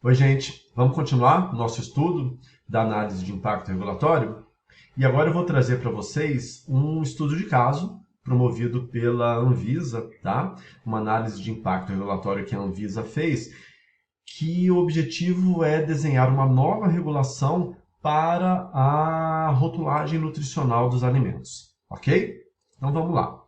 Oi, gente. Vamos continuar nosso estudo da análise de impacto regulatório? E agora eu vou trazer para vocês um estudo de caso promovido pela Anvisa, tá? Uma análise de impacto regulatório que a Anvisa fez, que o objetivo é desenhar uma nova regulação para a rotulagem nutricional dos alimentos, ok? Então vamos lá.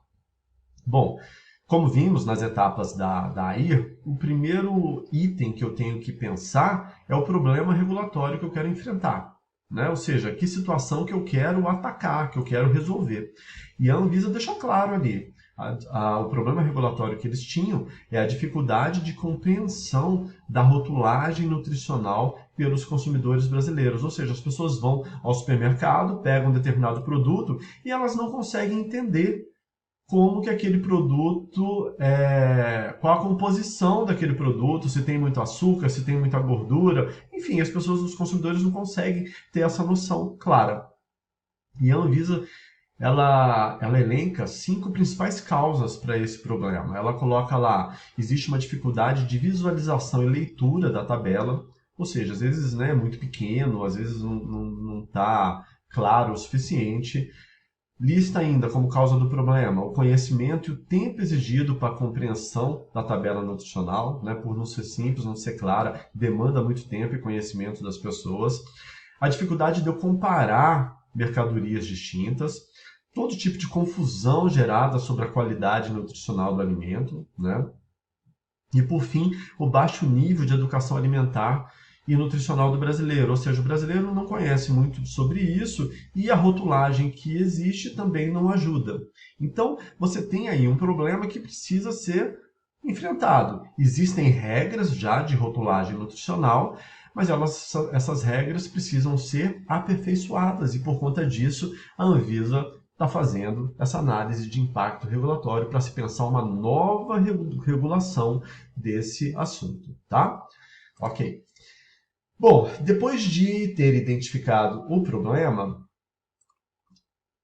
Bom, como vimos nas etapas da AIR, o primeiro item que eu tenho que pensar é o problema regulatório que eu quero enfrentar, né? Ou seja, que situação que eu quero atacar, que eu quero resolver. E a Anvisa deixa claro ali, o problema regulatório que eles tinham é a dificuldade de compreensão da rotulagem nutricional pelos consumidores brasileiros. Ou seja, as pessoas vão ao supermercado, pegam um determinado produto e elas não conseguem entender como que aquele produto, qual a composição daquele produto, se tem muito açúcar, se tem muita gordura, enfim, as pessoas, os consumidores não conseguem ter essa noção clara. E a Anvisa, ela elenca 5 principais causas para esse problema. Ela coloca lá, existe uma dificuldade de visualização e leitura da tabela, ou seja, às vezes né, é muito pequeno, às vezes não está claro o suficiente. Lista ainda como causa do problema o conhecimento e o tempo exigido para a compreensão da tabela nutricional, né, por não ser simples, não ser clara, demanda muito tempo e conhecimento das pessoas. A dificuldade de eu comparar mercadorias distintas, todo tipo de confusão gerada sobre a qualidade nutricional do alimento, né? E, por fim, o baixo nível de educação alimentar e nutricional do brasileiro. Ou seja, o brasileiro não conhece muito sobre isso e a rotulagem que existe também não ajuda. Então, você tem aí um problema que precisa ser enfrentado. Existem regras já de rotulagem nutricional, mas essas regras precisam ser aperfeiçoadas e, por conta disso, a Anvisa está fazendo essa análise de impacto regulatório para se pensar uma nova regulação desse assunto, tá? Ok. Bom, depois de ter identificado o problema,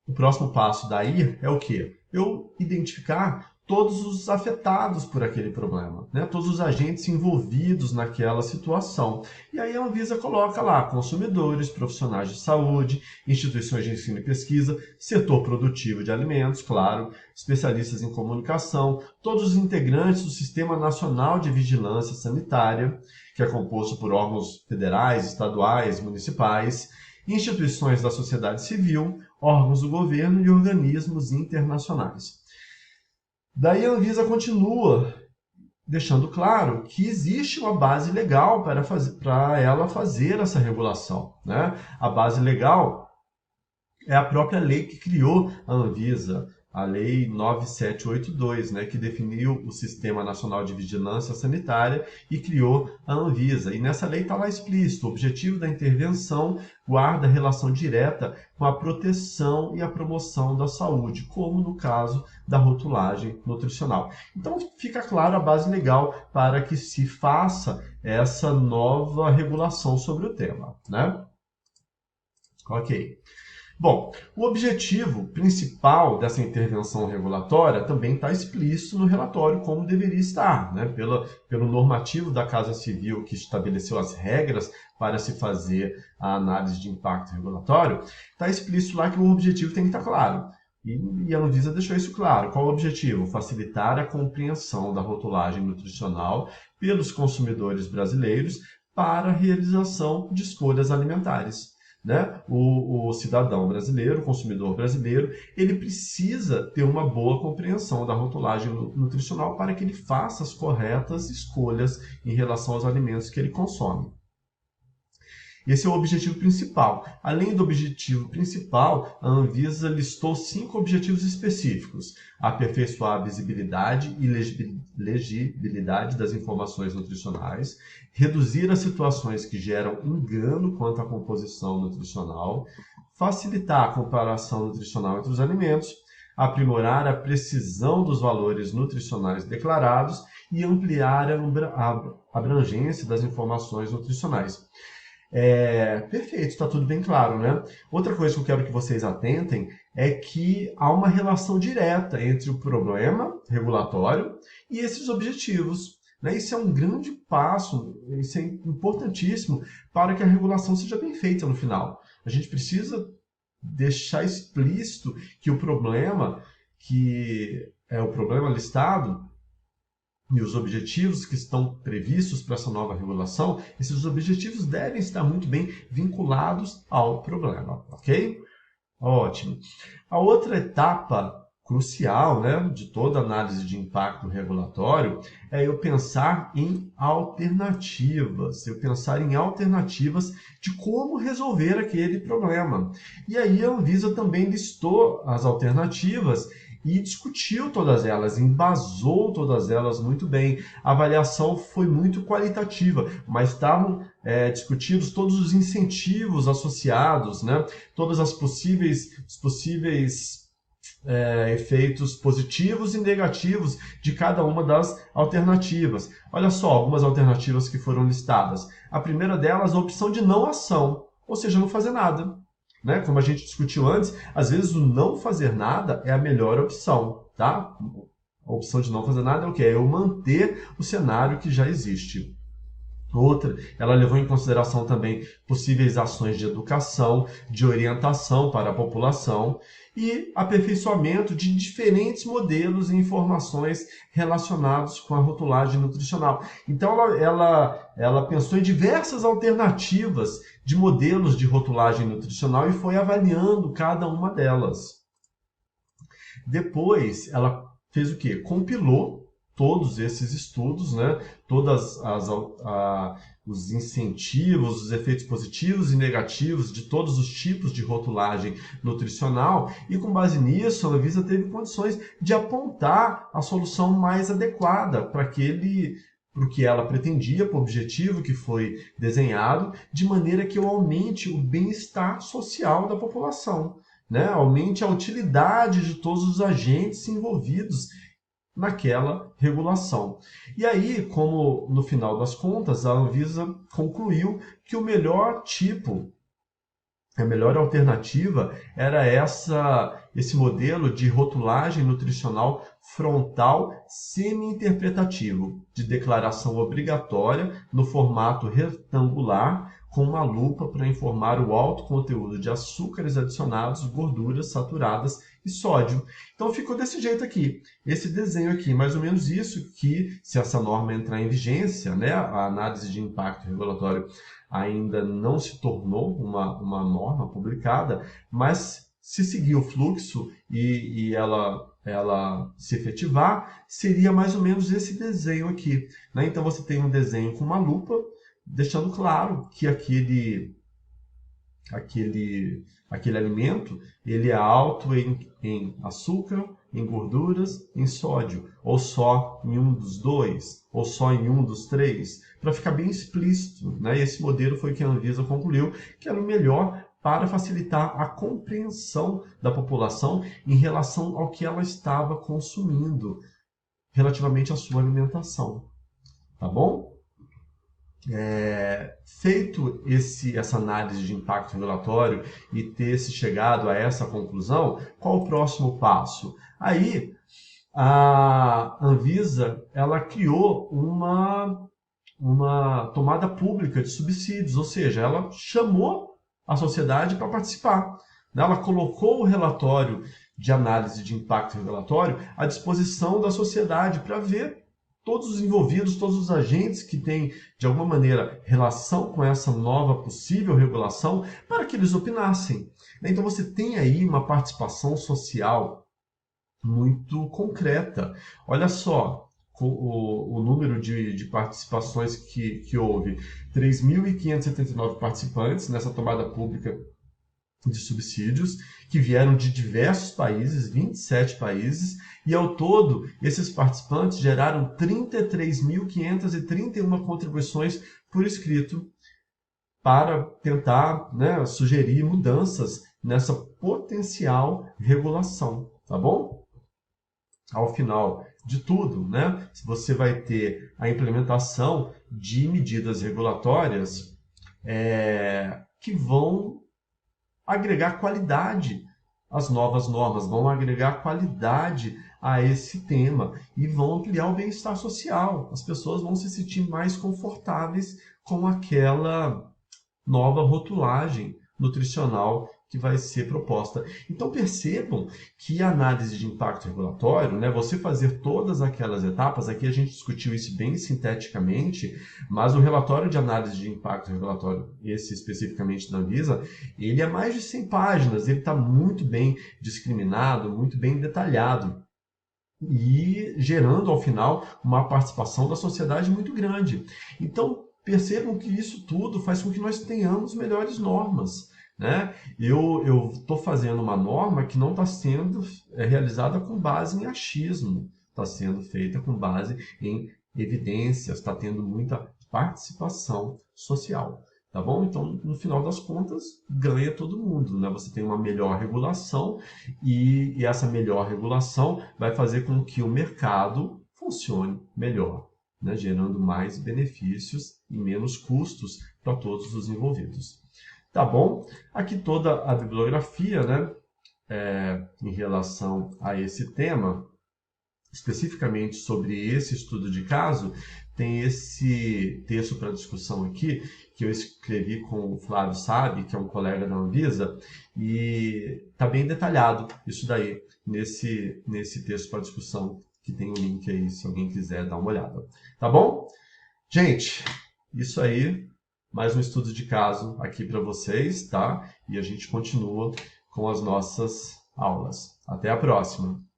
o próximo passo daí é o quê? Eu identificar todos os afetados por aquele problema, né? Todos os agentes envolvidos naquela situação. E aí a Anvisa coloca lá consumidores, profissionais de saúde, instituições de ensino e pesquisa, setor produtivo de alimentos, claro, especialistas em comunicação, todos os integrantes do Sistema Nacional de Vigilância Sanitária, que é composto por órgãos federais, estaduais, municipais, instituições da sociedade civil, órgãos do governo e organismos internacionais. Daí a Anvisa continua deixando claro que existe uma base legal para ela fazer essa regulação, né? A base legal é a própria lei que criou a Anvisa, a Lei 9782, né, que definiu o Sistema Nacional de Vigilância Sanitária e criou a Anvisa. E nessa lei está lá explícito, o objetivo da intervenção guarda relação direta com a proteção e a promoção da saúde, como no caso da rotulagem nutricional. Então fica claro a base legal para que se faça essa nova regulação sobre o tema, né? Ok. Bom, o objetivo principal dessa intervenção regulatória também está explícito no relatório, como deveria estar, né? Pelo normativo da Casa Civil que estabeleceu as regras para se fazer a análise de impacto regulatório, está explícito lá que o objetivo tem que estar claro. E a Anvisa deixou isso claro. Qual é o objetivo? Facilitar a compreensão da rotulagem nutricional pelos consumidores brasileiros para a realização de escolhas alimentares. Né? O cidadão brasileiro, o consumidor brasileiro, ele precisa ter uma boa compreensão da rotulagem nutricional para que ele faça as corretas escolhas em relação aos alimentos que ele consome. Esse é o objetivo principal. Além do objetivo principal, a Anvisa listou 5 objetivos específicos: aperfeiçoar a visibilidade e legibilidade das informações nutricionais, reduzir as situações que geram engano quanto à composição nutricional, facilitar a comparação nutricional entre os alimentos, aprimorar a precisão dos valores nutricionais declarados e ampliar a abrangência das informações nutricionais. Perfeito, está tudo bem claro, né? Outra coisa que eu quero que vocês atentem é que há uma relação direta entre o problema regulatório e esses objetivos. Né? Isso é um grande passo, isso é importantíssimo para que a regulação seja bem feita no final. A gente precisa deixar explícito que o problema, que é o problema listado, e os objetivos que estão previstos para essa nova regulação, esses objetivos devem estar muito bem vinculados ao problema, ok? Ótimo. A outra etapa crucial, né, de toda análise de impacto regulatório é eu pensar em alternativas, de como resolver aquele problema. E aí a Anvisa também listou as alternativas e discutiu todas elas, embasou todas elas muito bem. A avaliação foi muito qualitativa, mas estavam discutidos todos os incentivos associados, né? Todas os possíveis efeitos positivos e negativos de cada uma das alternativas. Olha só algumas alternativas que foram listadas. A primeira delas, a opção de não ação, ou seja, não fazer nada. Né? Como a gente discutiu antes, às vezes o não fazer nada é a melhor opção, tá? A opção de não fazer nada é o quê? É eu manter o cenário que já existe. Outra, ela levou em consideração também possíveis ações de educação, de orientação para a população e aperfeiçoamento de diferentes modelos e informações relacionados com a rotulagem nutricional. Então, ela pensou em diversas alternativas de modelos de rotulagem nutricional e foi avaliando cada uma delas. Depois, ela fez o quê? Compilou todos esses estudos, né? Os incentivos, os efeitos positivos e negativos de todos os tipos de rotulagem nutricional e com base nisso a Anvisa teve condições de apontar a solução mais adequada para o que ela pretendia, para o objetivo que foi desenhado, de maneira que eu aumente o bem-estar social da população. Né? Aumente a utilidade de todos os agentes envolvidos naquela regulação. E aí, como no final das contas, a Anvisa concluiu que a melhor alternativa era esse modelo de rotulagem nutricional frontal semi-interpretativo, de declaração obrigatória no formato retangular, com uma lupa para informar o alto conteúdo de açúcares adicionados, gorduras saturadas e sódio. Então ficou desse jeito aqui, esse desenho aqui, mais ou menos isso que, se essa norma entrar em vigência, né, a análise de impacto regulatório ainda não se tornou uma norma publicada, mas se seguir o fluxo e ela se efetivar, seria mais ou menos esse desenho aqui. Né? Então você tem um desenho com uma lupa, deixando claro que aquele alimento ele é alto em açúcar, em gorduras, em sódio, ou só em um dos dois, ou só em um dos três, para ficar bem explícito. Né? Esse modelo foi que a Anvisa concluiu que era o melhor para facilitar a compreensão da população em relação ao que ela estava consumindo, relativamente à sua alimentação. Tá bom? Feito essa análise de impacto regulatório e ter se chegado a essa conclusão, qual o próximo passo? Aí, a Anvisa ela criou uma tomada pública de subsídios, ou seja, ela chamou a sociedade para participar. Ela colocou o relatório de análise de impacto regulatório à disposição da sociedade para ver todos os envolvidos, todos os agentes que têm, de alguma maneira, relação com essa nova possível regulação, para que eles opinassem. Então você tem aí uma participação social muito concreta. Olha só o número de participações que houve. 3.579 participantes nessa tomada pública de subsídios, que vieram de diversos países, 27 países, e ao todo, esses participantes geraram 33.531 contribuições por escrito para tentar, né, sugerir mudanças nessa potencial regulação, tá bom? Ao final de tudo, né, você vai ter a implementação de medidas regulatórias que vão agregar qualidade às novas normas, vão agregar qualidade a esse tema e vão ampliar o bem-estar social. As pessoas vão se sentir mais confortáveis com aquela nova rotulagem nutricional que vai ser proposta. Então percebam que a análise de impacto regulatório, né, você fazer todas aquelas etapas, aqui a gente discutiu isso bem sinteticamente, mas o relatório de análise de impacto regulatório, esse especificamente da Anvisa, ele é mais de 100 páginas, ele está muito bem discriminado, muito bem detalhado e gerando ao final uma participação da sociedade muito grande. Então, percebam que isso tudo faz com que nós tenhamos melhores normas. Né? Eu estou fazendo uma norma que não está sendo realizada com base em achismo, está sendo feita com base em evidências, está tendo muita participação social. Tá bom? Então, no final das contas, ganha todo mundo. Né? Você tem uma melhor regulação e essa melhor regulação vai fazer com que o mercado funcione melhor, né? Gerando mais benefícios e menos custos para todos os envolvidos. Tá bom? Aqui toda a bibliografia, né, em relação a esse tema, especificamente sobre esse estudo de caso, tem esse texto para discussão aqui, que eu escrevi com o Flávio Sabe, que é um colega da Anvisa, e está bem detalhado isso daí, nesse texto para discussão, que tem o link aí, se alguém quiser dar uma olhada. Tá bom? Gente, isso aí, mais um estudo de caso aqui para vocês, tá? E a gente continua com as nossas aulas. Até a próxima!